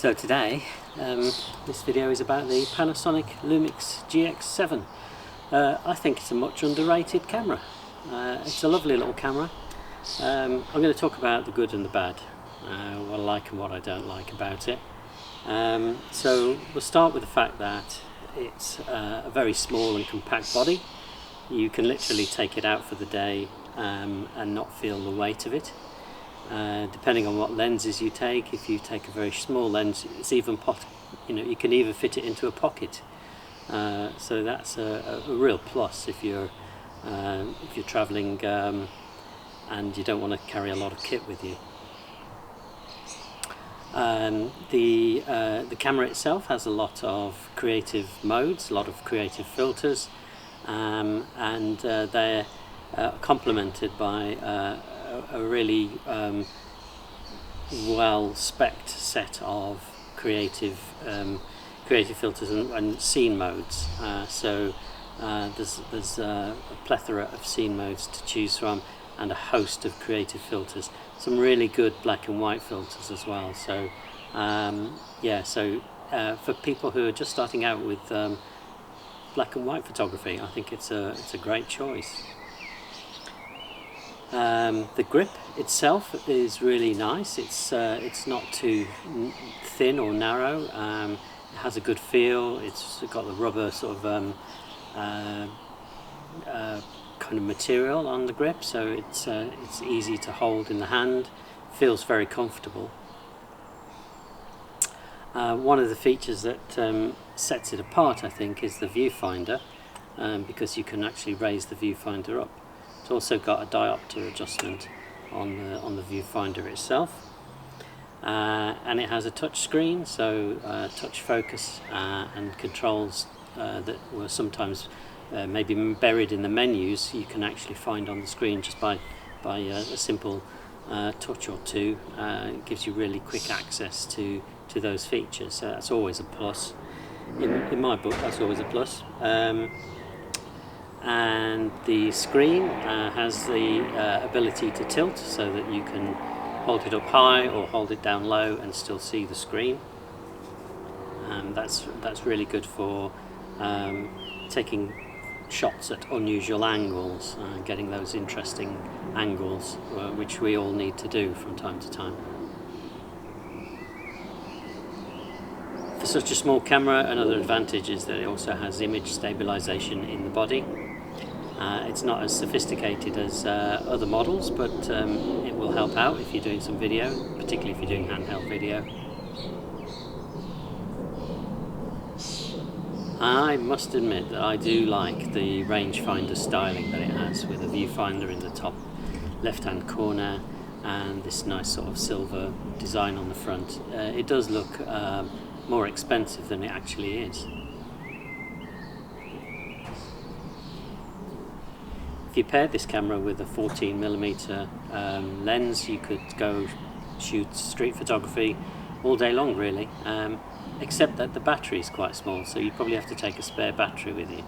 So today, this video is about the Panasonic Lumix GX7. I think it's a much underrated camera. It's a lovely little camera. I'm going to talk about the good and the bad, what I like and what I don't like about it. So we'll start with the fact that it's a very small and compact body. You can literally take it out for the day and not feel the weight of it. Depending on what lenses you take, if you take a very small lens, it's even you can even fit it into a pocket. So that's a real plus if you're traveling and you don't want to carry a lot of kit with you. The camera itself has a lot of creative modes, a lot of creative filters, and they're complemented by a really well-spec'd set of creative filters and scene modes. So there's a plethora of scene modes to choose from, and a host of creative filters. Some really good black and white filters as well. So for people who are just starting out with black and white photography, I think it's a great choice. The grip itself is really nice. It's not too thin or narrow. It has a good feel. It's got the rubber sort of kind of material on the grip, so it's easy to hold in the hand. Feels very comfortable. One of the features that sets it apart, I think, is the viewfinder, because you can actually raise the viewfinder up. It's also got a diopter adjustment on the viewfinder itself, and it has a touch screen, so touch focus and controls that were sometimes maybe buried in the menus, you can actually find on the screen just by a simple touch or two. It gives you really quick access to those features, so that's always a plus. In my book, that's always a plus. And the screen has the ability to tilt, so that you can hold it up high or hold it down low and still see the screen. That's really good for taking shots at unusual angles, getting those interesting angles, which we all need to do from time to time. For such a small camera, another advantage is that it also has image stabilization in the body. It's not as sophisticated as other models, but it will help out if you're doing some video, particularly if you're doing handheld video. I must admit that I do like the rangefinder styling that it has, with a viewfinder in the top left-hand corner and this nice sort of silver design on the front. It does look more expensive than it actually is. If you paired this camera with a 14mm lens, you could go shoot street photography all day long, really, except that the battery is quite small, so you'd probably have to take a spare battery with you.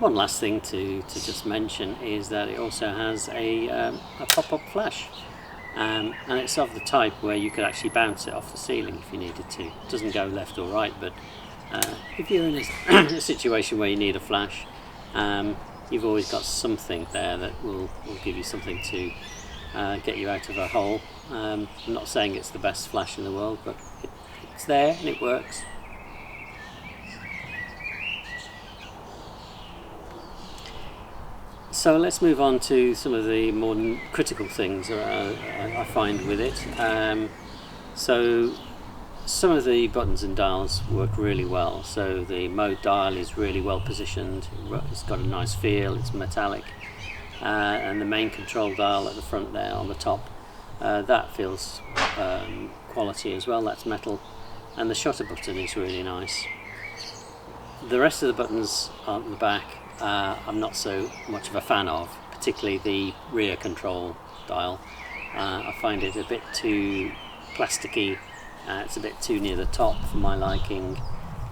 One last thing to just mention is that it also has a pop-up flash, and it's of the type where you could actually bounce it off the ceiling if you needed to. It doesn't go left or right, but if you're in a situation where you need a flash, you've always got something there that will give you something to get you out of a hole. I'm not saying it's the best flash in the world, but it's there and it works. So let's move on to some of the more critical things I find with it. So some of the buttons and dials work really well. So the mode dial is really well positioned, it's got a nice feel, it's metallic, and the main control dial at the front there on the top, that feels quality as well, that's metal, and the shutter button is really nice. The rest of the buttons on the back I'm not so much of a fan of, particularly the rear control dial. I find it a bit too plasticky. It's a bit too near the top for my liking,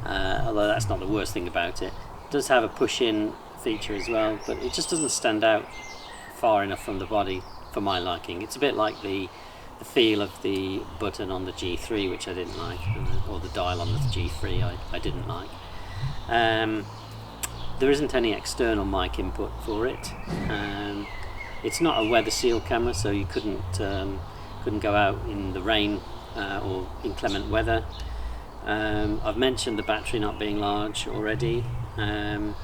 although that's not the worst thing about it. It does have a push-in feature as well, but it just doesn't stand out far enough from the body for my liking. It's a bit like the feel of the button on the G3, which I didn't like, or the dial on the G3 I didn't like. There isn't any external mic input for it. It's not a weather seal camera, so you couldn't go out in the rain or inclement weather. I've mentioned the battery not being large already. The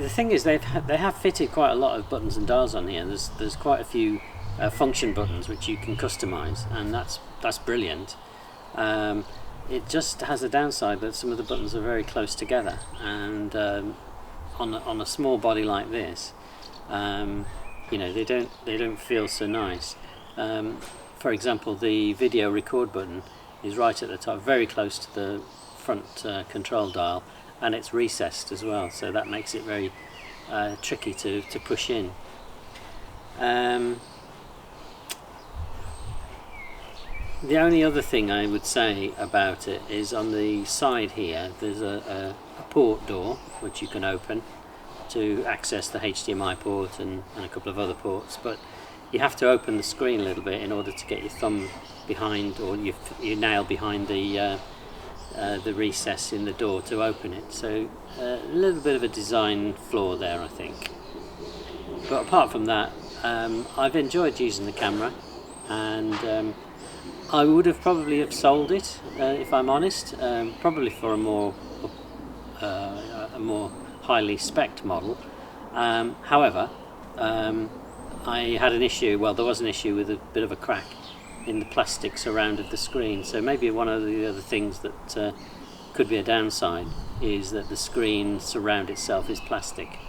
thing is, they have fitted quite a lot of buttons and dials on here. There's quite a few function buttons which you can customize, and that's brilliant. It just has a downside that some of the buttons are very close together, and on a small body like this, they don't feel so nice. For example, the video record button is right at the top, very close to the front control dial, and it's recessed as well, so that makes it very tricky to push in. The only other thing I would say about it is on the side here there's a port door which you can open to access the HDMI port and a couple of other ports, but you have to open the screen a little bit in order to get your thumb behind, or your nail behind the recess in the door to open it. So a little bit of a design flaw there, I think. But apart from that, I've enjoyed using the camera, and I would have probably sold it if I'm honest, probably for a more highly spec'd model. However, I had an issue. Well, there was an issue with a bit of a crack in the plastic surround of the screen. So maybe one of the other things that could be a downside is that the screen surround itself is plastic.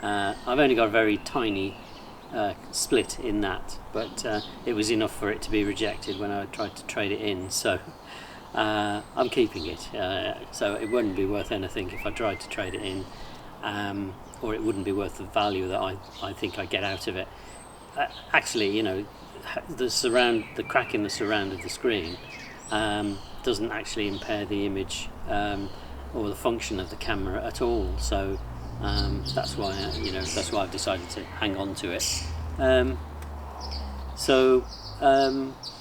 I've only got a very tiny split in that, but it was enough for it to be rejected when I tried to trade it in, so I'm keeping it. So it wouldn't be worth anything if I tried to trade it in, or it wouldn't be worth the value that I think I get out of it. Actually, the crack in the surround of the screen doesn't actually impair the image or the function of the camera at all, so that's why I've decided to hang on to it.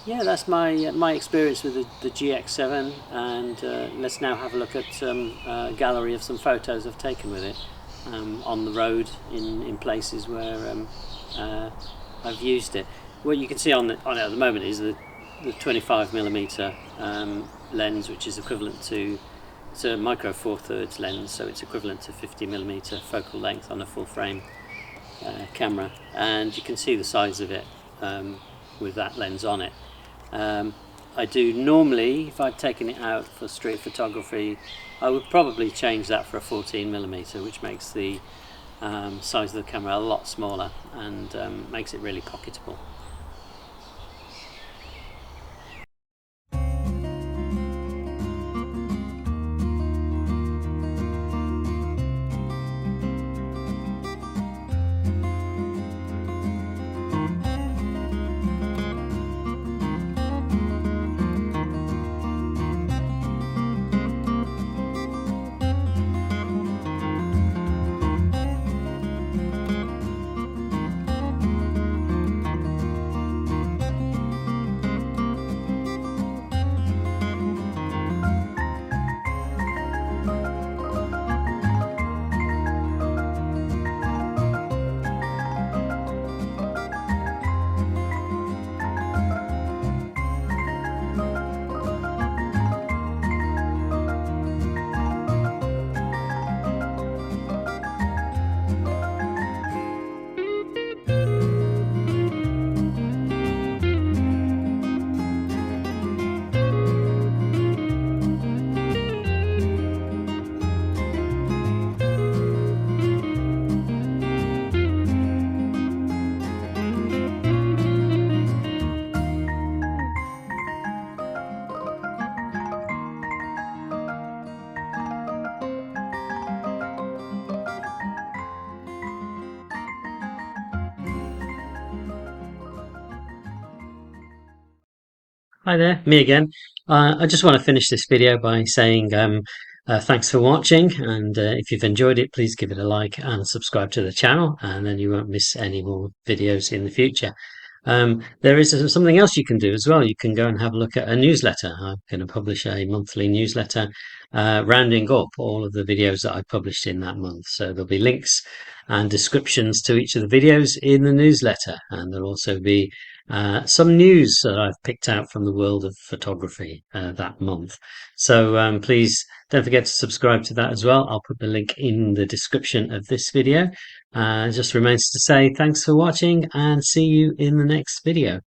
Yeah, that's my experience with the GX7, and let's now have a look at a gallery of some photos I've taken with it on the road in places where I've used it. What you can see on it at the moment is the 25mm lens, which is equivalent to, it's a micro four thirds lens, so it's equivalent to 50mm focal length on a full frame camera, and you can see the size of it with that lens on it. I do normally, if I'd taken it out for street photography, I would probably change that for a 14mm, which makes the size of the camera a lot smaller and makes it really pocketable. Hi there, me again. I just want to finish this video by saying Thanks for watching, and if you've enjoyed it, please give it a like and subscribe to the channel, and then you won't miss any more videos in the future. There is something else you can do as well. You can go and have a look at a newsletter. I'm going to publish a monthly newsletter rounding up all of the videos that I published in that month. So there'll be links and descriptions to each of the videos in the newsletter, and there'll also be some news that I've picked out from the world of photography that month. So please don't forget to subscribe to that as well. I'll put the link in the description of this video. It just remains to say thanks for watching and see you in the next video.